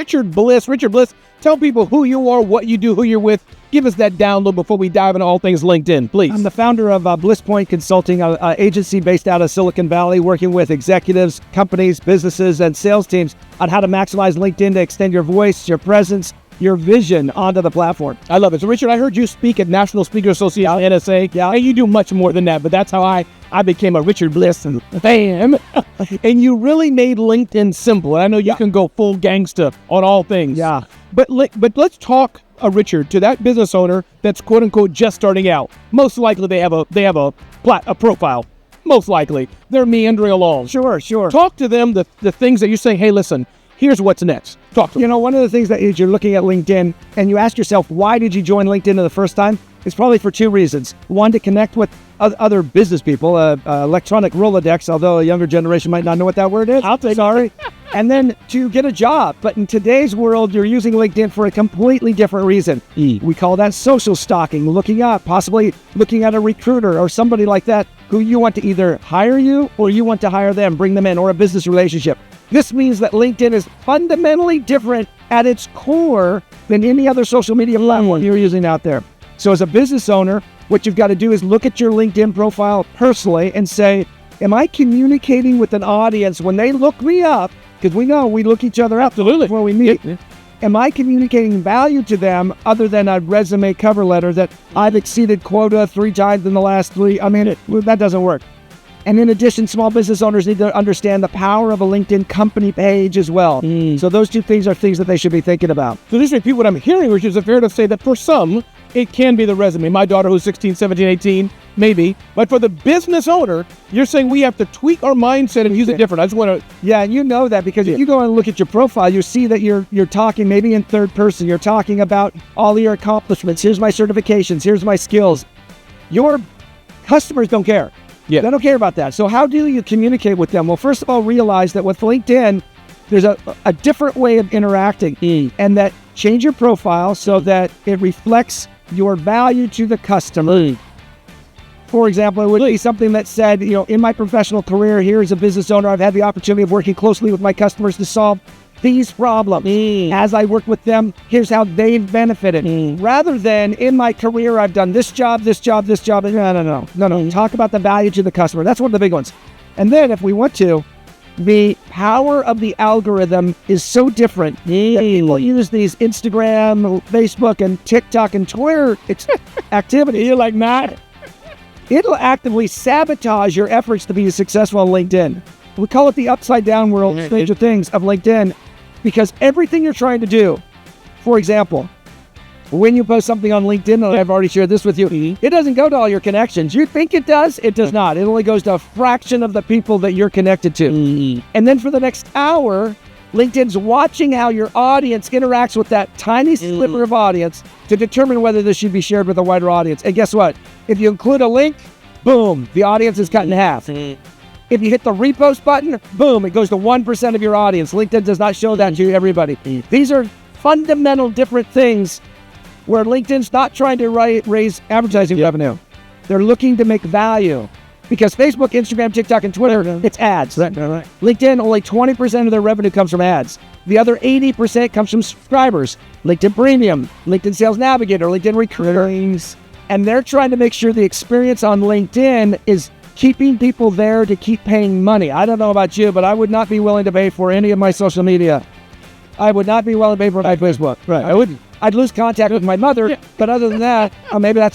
Richard Bliss. Richard Bliss, tell people who you are, what you do, who you're with. Give us that download before we dive into all things LinkedIn, please. I'm the founder of Bliss Point Consulting, an agency based out of Silicon Valley, working with executives, companies, businesses, and sales teams on how to maximize LinkedIn to extend your voice, your presence, your vision onto the platform. I love it. So, Richard, I heard you speak at National Speaker Association, NSA. Yeah, and you do much more than that, but that's how I became a Richard Bliss fan. And you really made LinkedIn simple. I know you can go full gangsta on all things. Yeah. But let's talk, Richard, to that business owner that's quote unquote just starting out. Most likely they have a profile. Most likely they're meandering along. Sure. Talk to them the things that you're saying. Hey, listen, here's what's next. Talk to them. You know, one of the things that is you're looking at LinkedIn and you ask yourself, why did you join LinkedIn the first time? It's probably for two reasons. One, to connect with other business people, electronic Rolodex, although a younger generation might not know what that word is. I'll take Sorry. And then to get a job. But in today's world, you're using LinkedIn for a completely different reason. We call that social stalking, possibly looking at a recruiter or somebody like that who you want to either hire you or you want to hire them, bring them in, or a business relationship. This means that LinkedIn is fundamentally different at its core than any other social media platform you're using out there. So as a business owner, what you've got to do is look at your LinkedIn profile personally and say, am I communicating with an audience when they look me up? Because we know we look each other up before we meet. Yeah. Am I communicating value to them other than a resume cover letter that I've exceeded quota 3 times in the last 3? I mean, that doesn't work. And in addition, small business owners need to understand the power of a LinkedIn company page as well. So those two things are things that they should be thinking about. So just repeat what I'm hearing, which is fair to say that for some, it can be the resume. My daughter who's 16, 17, 18, maybe. But for the business owner, you're saying we have to tweak our mindset and use it different. I just want to... Yeah, and you know that because if you go and look at your profile, you see that you're talking maybe in third person. You're talking about all your accomplishments. Here's my certifications. Here's my skills. Your customers don't care. Yeah. They don't care about that. So how do you communicate with them? Well, first of all, realize that with LinkedIn, there's a different way of interacting. And that change your profile so that it reflects your value to the customer. For example, it would be something that said, in my professional career, here as a business owner, I've had the opportunity of working closely with my customers to solve these problems. As I work with them, here's how they've benefited. Rather than, in my career, I've done this job. No. Talk about the value to the customer. That's one of the big ones. And then if we want to, the power of the algorithm is so different that people use these Instagram, Facebook, and TikTok and Twitter activities. You're like, Matt. It'll actively sabotage your efforts to be successful on LinkedIn. We call it the upside down world, Stranger Things of LinkedIn, because everything you're trying to do, for example, when you post something on LinkedIn, and I've already shared this with you, it doesn't go to all your connections. You think it does? It does not. It only goes to a fraction of the people that you're connected to. And then for the next hour, LinkedIn's watching how your audience interacts with that tiny sliver of audience to determine whether this should be shared with a wider audience. And guess what? If you include a link, boom, the audience is cut in half. If you hit the repost button, boom, it goes to 1% of your audience. LinkedIn does not show that to everybody. These are fundamental different things where LinkedIn's not trying to raise advertising revenue. They're looking to make value. Because Facebook, Instagram, TikTok, and Twitter, it's ads. LinkedIn, only 20% of their revenue comes from ads. The other 80% comes from subscribers. LinkedIn Premium, LinkedIn Sales Navigator, LinkedIn Recruiters. And they're trying to make sure the experience on LinkedIn is keeping people there to keep paying money. I don't know about you, but I would not be willing to pay for any of my social media. I would not be willing to pay for my Facebook. Right. I wouldn't. I'd lose contact with my mother, but other than that, maybe I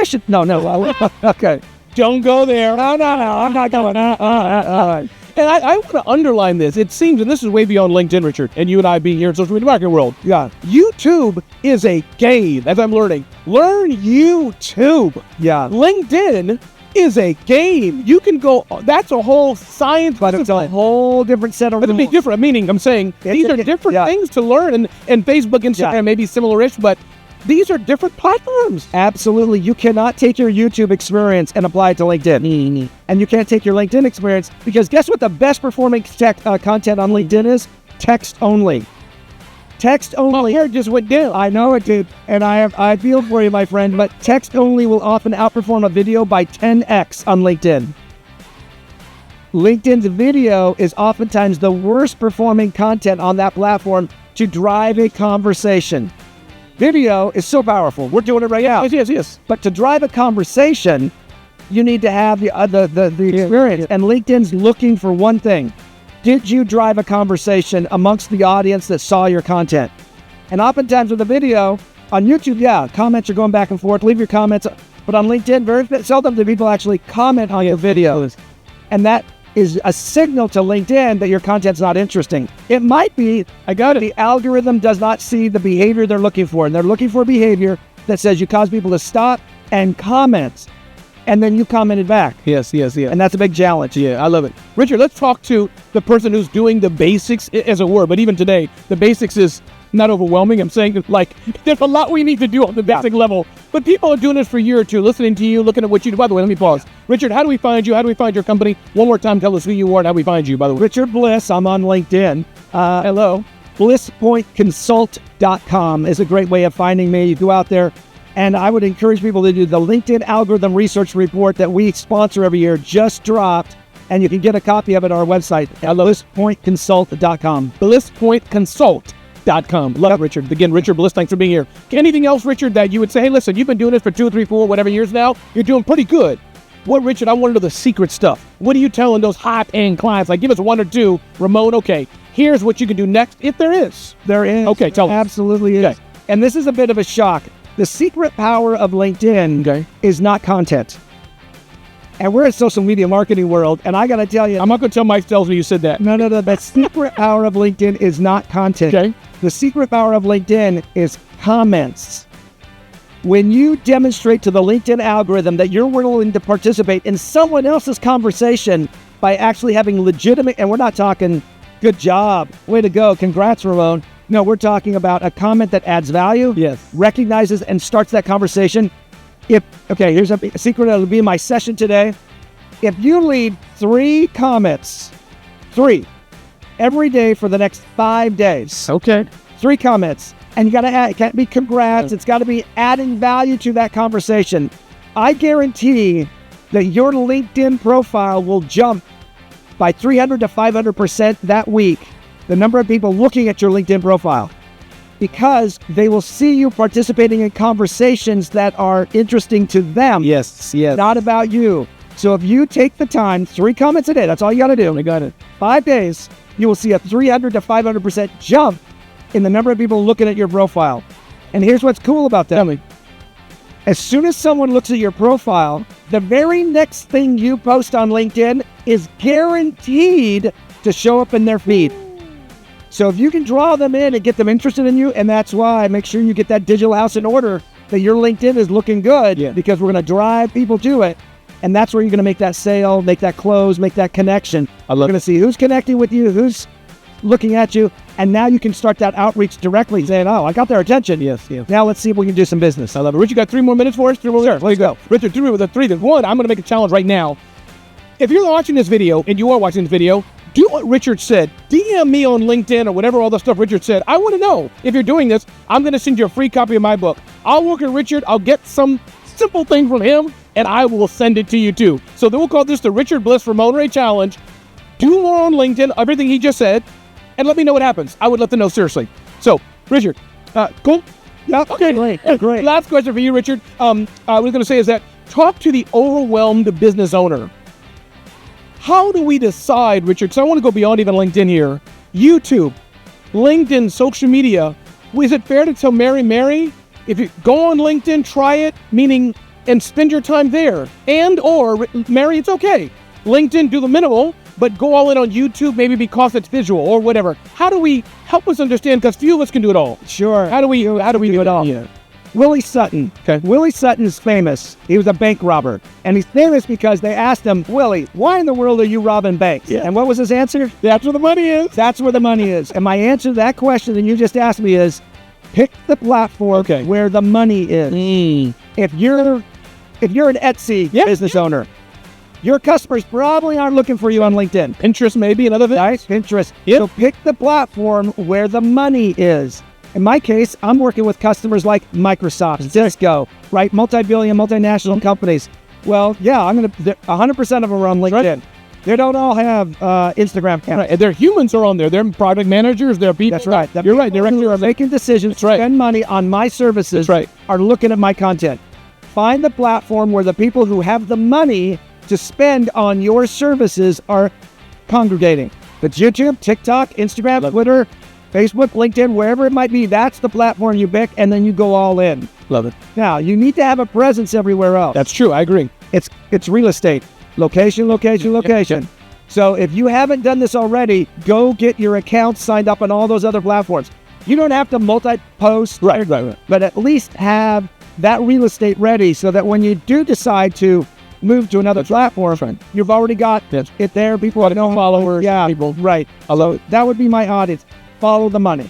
should. No. Okay. Don't go there. No, I'm not going. And I want to underline this. It seems, and this is way beyond LinkedIn, Richard, and you and I being here in social media marketing world. Yeah. YouTube is a game, as I'm learning. Learn YouTube. Yeah. LinkedIn is a game. You can go, that's a whole science. But it's a whole different set of rules. But it'd be different. Meaning, I'm saying, these are different things to learn. And Facebook, Instagram may be similar-ish, but these are different platforms. Absolutely. You cannot take your YouTube experience and apply it to LinkedIn. And you can't take your LinkedIn experience because guess what the best performing content on LinkedIn is? Text only. Text only. Here just went down. I know it did. And I feel for you, my friend, but text only will often outperform a video by 10x on LinkedIn. LinkedIn's video is oftentimes the worst performing content on that platform to drive a conversation. Video is so powerful. We're doing it right now. Yes. But to drive a conversation, you need to have the experience. And LinkedIn's looking for one thing. Did you drive a conversation amongst the audience that saw your content? And oftentimes with a video, on YouTube, comments are going back and forth. Leave your comments. But on LinkedIn, very seldom do people actually comment on your videos. And that is a signal to LinkedIn that your content's not interesting. It might be, the algorithm does not see the behavior they're looking for. And they're looking for behavior that says you cause people to stop and comment. And then you commented back. Yes. And that's a big challenge. Yeah, I love it. Richard, let's talk to the person who's doing the basics, as it were. But even today, the basics is not overwhelming. I'm saying, like, there's a lot we need to do on the basic level. But people are doing this for a year or two, listening to you, looking at what you do. By the way, let me pause. Richard, how do we find you? How do we find your company? One more time, tell us who you are and how we find you, by the way. Richard Bliss. I'm on LinkedIn. Hello. BlissPointConsult.com is a great way of finding me. You go out there, and I would encourage people to do the LinkedIn algorithm research report that we sponsor every year. Just dropped, and you can get a copy of it on our website at BlissPointConsult.com. BlissPointConsult.com. Love it, Richard. Again, Richard Bliss, thanks for being here. Anything else, Richard, that you would say, hey, listen, you've been doing this for 2, 3, 4, whatever years now. You're doing pretty good. What, Richard, I want to know the secret stuff. What are you telling those high-paying clients? Like, give us 1 or 2. Ramon, okay, here's what you can do next, if there is. There is. Okay, tell us. Absolutely is. Okay. And this is a bit of a shock. The secret power of LinkedIn is not content. And we're in social media marketing world, and I got to tell you, I'm not going to tell Mike tells me you said that. No. The secret power of LinkedIn is not content. Okay. The secret power of LinkedIn is comments. When you demonstrate to the LinkedIn algorithm that you're willing to participate in someone else's conversation by actually having legitimate, and we're not talking good job, way to go, congrats, Ramon. No, we're talking about a comment that adds value, recognizes and starts that conversation. Here's a secret that'll be in my session today. If you leave 3 comments, 3, every day for the next 5 days. Okay. 3 comments. And you got to add, it can't be congrats. It's got to be adding value to that conversation. I guarantee that your LinkedIn profile will jump by 300 to 500% that week. The number of people looking at your LinkedIn profile, because they will see you participating in conversations that are interesting to them. Yes. Not about you. So if you take the time, 3 comments a day, that's all you got to do. I got it. 5 days, you will see a 300 to 500% jump in the number of people looking at your profile. And here's what's cool about that. Tell me. As soon as someone looks at your profile, the very next thing you post on LinkedIn is guaranteed to show up in their feed. So if you can draw them in and get them interested in you, and that's why make sure you get that digital house in order, that your LinkedIn is looking good, because we're going to drive people to it. And that's where you're going to make that sale, make that close, make that connection. We're going to see who's connecting with you, who's looking at you, and now you can start that outreach directly, saying, oh, I got their attention. Yes. Now let's see if we can do some business. I love it. Richard, you got 3 more minutes for us? 3 more minutes? There you go. Richard, 3 with a 3. There's 1. I'm going to make a challenge right now. If you're watching this video, and you are watching this video, do what Richard said. DM me on LinkedIn or whatever all the stuff Richard said. I want to know if you're doing this. I'm going to send you a free copy of my book. I'll work with Richard. I'll get some simple thing from him, and I will send it to you too. So then we'll call this the Richard Bliss Ramon Ray Challenge. Do more on LinkedIn, everything he just said, and let me know what happens. I would love to know, seriously. So, Richard, cool? Yeah, okay, great. Last question for you, Richard. What I was going to say is that talk to the overwhelmed business owner. How do we decide, Richard, so I want to go beyond even LinkedIn here, YouTube, LinkedIn, social media, is it fair to tell Mary, if you go on LinkedIn, try it, meaning, and spend your time there, and or, Mary, it's okay. LinkedIn, do the minimal, but go all in on YouTube, maybe because it's visual or whatever. How do we help us understand, because few of us can do it all. Sure. How do we do it all? Yeah. Willie Sutton. Okay. Willie Sutton is famous. He was a bank robber. And he's famous because they asked him, Willie, why in the world are you robbing banks? Yeah. And what was his answer? That's where the money is. That's where the money is. And my answer to that question that you just asked me is, pick the platform where the money is. If you're an Etsy business owner, your customers probably aren't looking for you on LinkedIn. Pinterest maybe, another thing. Nice, Pinterest. Yep. So pick the platform where the money is. In my case, I'm working with customers like Microsoft, Cisco, right? Multi-billion, multinational companies. Well, yeah, 100% of them are on LinkedIn. Right. They don't all have Instagram accounts. Right. And their humans are on there. They're product managers. They're people. That's right. You're right. They're actually making decisions to right. spend money on my services. That's right. Are looking at my content. Find the platform where the people who have the money to spend on your services are congregating. That's YouTube, TikTok, Instagram, Twitter, Facebook, LinkedIn, wherever it might be. That's the platform you pick, and then you go all in. Love it. Now, you need to have a presence everywhere else. That's true. I agree. It's real estate. Location, location, location. So if you haven't done this already, go get your account signed up on all those other platforms. You don't have to multi-post, Right. but at least have that real estate ready so that when you do decide to move to another platform, right. you've already got Yes. it there. People know Followers. Yeah, People. right. Although That would be my audience. Follow the money.